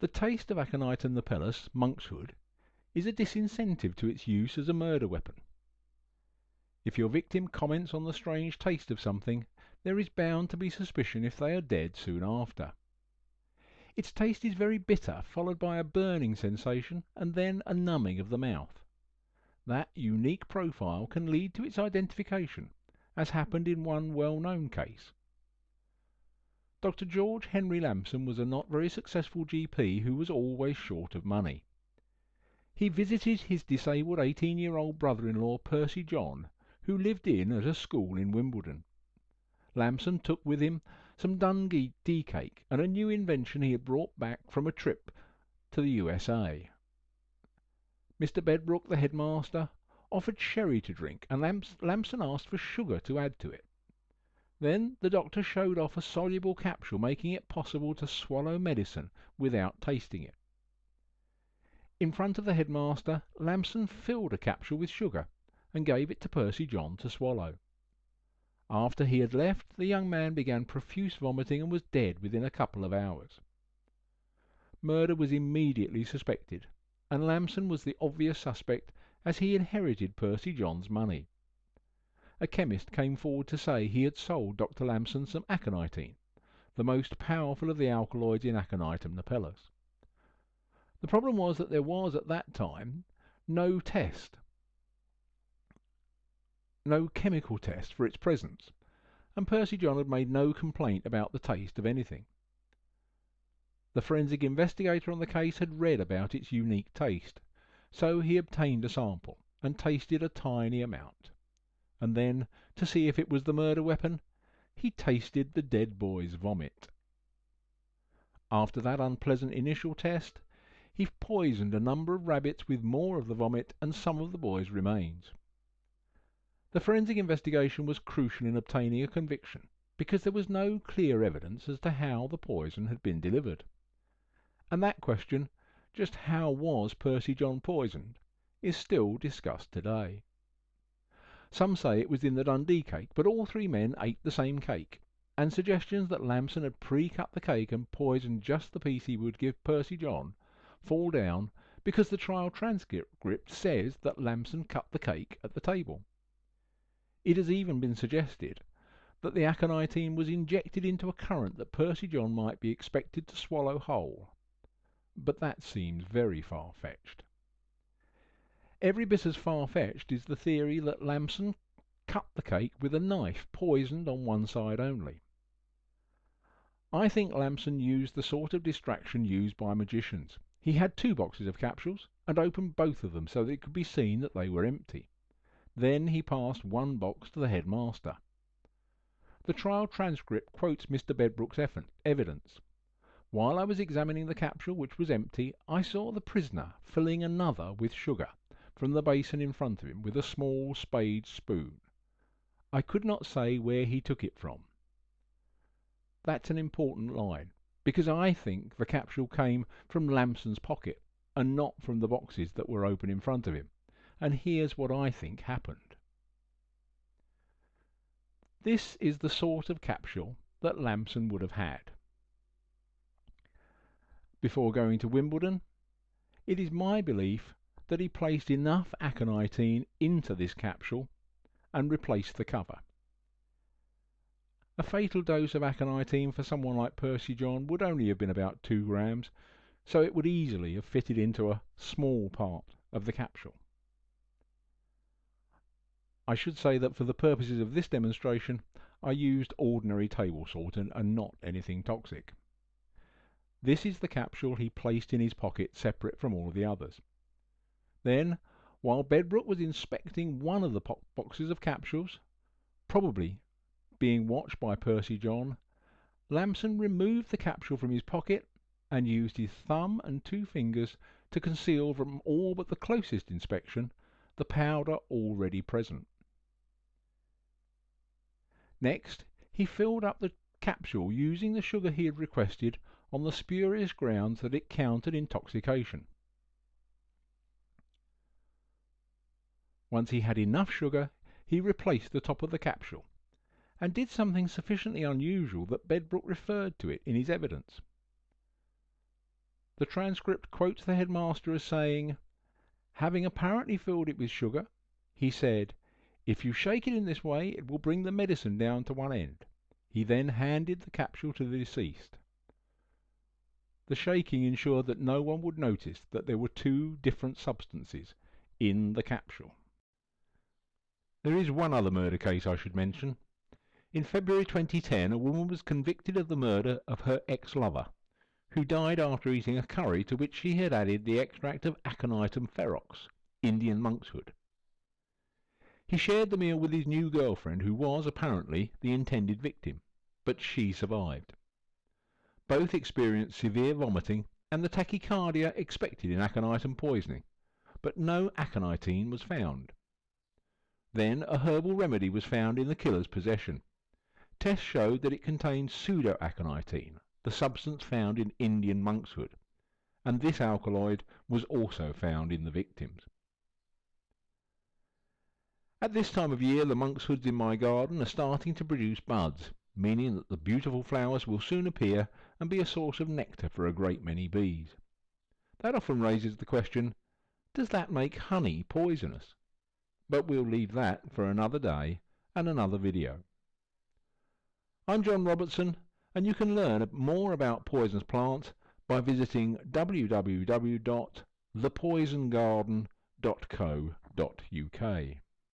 The taste of Aconitum napellus, monkshood, is a disincentive to its use as a murder weapon. If your victim comments on the strange taste of something, there is bound to be suspicion if they are dead soon after. Its taste is very bitter, followed by a burning sensation and then a numbing of the mouth. That unique profile can lead to its identification, as happened in one well-known case. Dr. George Henry Lamson was a not very successful GP who was always short of money. He visited his disabled 18-year-old brother-in-law Percy John, who lived at a school in Wimbledon. Lamson took with him some Dundee cake and a new invention he had brought back from a trip to the USA. Mr. Bedbrook, the headmaster, offered sherry to drink, and Lamson asked for sugar to add to it. Then the doctor showed off a soluble capsule, making it possible to swallow medicine without tasting it. In front of the headmaster, Lamson filled a capsule with sugar and gave it to Percy John to swallow. After he had left, the young man began profuse vomiting and was dead within a couple of hours. Murder was immediately suspected, and Lamson was the obvious suspect as he inherited Percy John's money. A chemist came forward to say he had sold Dr. Lamson some aconitum, the most powerful of the alkaloids in Aconitum napellus. The problem was that there was at that time no chemical test for its presence, and Percy John had made no complaint about the taste of anything. The forensic investigator on the case had read about its unique taste, so he obtained a sample and tasted a tiny amount. And then, to see if it was the murder weapon, he tasted the dead boy's vomit. After that unpleasant initial test, he poisoned a number of rabbits with more of the vomit and some of the boy's remains. The forensic investigation was crucial in obtaining a conviction, because there was no clear evidence as to how the poison had been delivered. And that question, just how was Percy John poisoned, is still discussed today. Some say it was in the Dundee cake, but all three men ate the same cake, and suggestions that Lamson had pre-cut the cake and poisoned just the piece he would give Percy John fall down because the trial transcript says that Lamson cut the cake at the table. It has even been suggested that the aconitum was injected into a currant that Percy John might be expected to swallow whole, but that seems very far-fetched. Every bit as far-fetched is the theory that Lamson cut the cake with a knife poisoned on one side only. I think Lamson used the sort of distraction used by magicians. He had 2 boxes of capsules and opened both of them so that it could be seen that they were empty. Then he passed one box to the headmaster. The trial transcript quotes Mr. Bedbrook's evidence. While I was examining the capsule, which was empty, I saw the prisoner filling another with sugar from the basin in front of him with a small spade spoon. I could not say where he took it from. That's an important line, because I think the capsule came from Lamson's pocket and not from the boxes that were open in front of him. And here's what I think happened. This is the sort of capsule that Lamson would have had. Before going to Wimbledon, it is my belief that he placed enough aconitum into this capsule and replaced the cover. A fatal dose of aconitum for someone like Percy John would only have been about 2 grams, so it would easily have fitted into a small part of the capsule. I should say that for the purposes of this demonstration, I used ordinary table salt and not anything toxic. This is the capsule he placed in his pocket, separate from all the others. Then, while Bedbrook was inspecting one of the boxes of capsules, probably being watched by Percy John, Lamson removed the capsule from his pocket and used his thumb and 2 fingers to conceal from all but the closest inspection the powder already present. Next, he filled up the capsule using the sugar he had requested on the spurious grounds that it countered intoxication. Once he had enough sugar, he replaced the top of the capsule and did something sufficiently unusual that Bedbrook referred to it in his evidence. The transcript quotes the headmaster as saying, "Having apparently filled it with sugar, he said, 'If you shake it in this way, it will bring the medicine down to one end.' He then handed the capsule to the deceased." The shaking ensured that no one would notice that there were two different substances in the capsule. There is one other murder case I should mention. In February 2010, a woman was convicted of the murder of her ex-lover, who died after eating a curry to which she had added the extract of Aconitum ferox, Indian monkshood. He shared the meal with his new girlfriend, who was, apparently, the intended victim, but she survived. Both experienced severe vomiting and the tachycardia expected in aconitum poisoning, but no aconitine was found. Then a herbal remedy was found in the killer's possession. Tests showed that it contained pseudoaconitine, the substance found in Indian monkshood, and this alkaloid was also found in the victims. At this time of year, the monkszoods in my garden are starting to produce buds, meaning that the beautiful flowers will soon appear and be a source of nectar for a great many bees. That often raises the question, does that make honey poisonous? But we'll leave that for another day and another video. I'm John Robertson, and you can learn more about poisonous plants by visiting www.thepoisongarden.co.uk.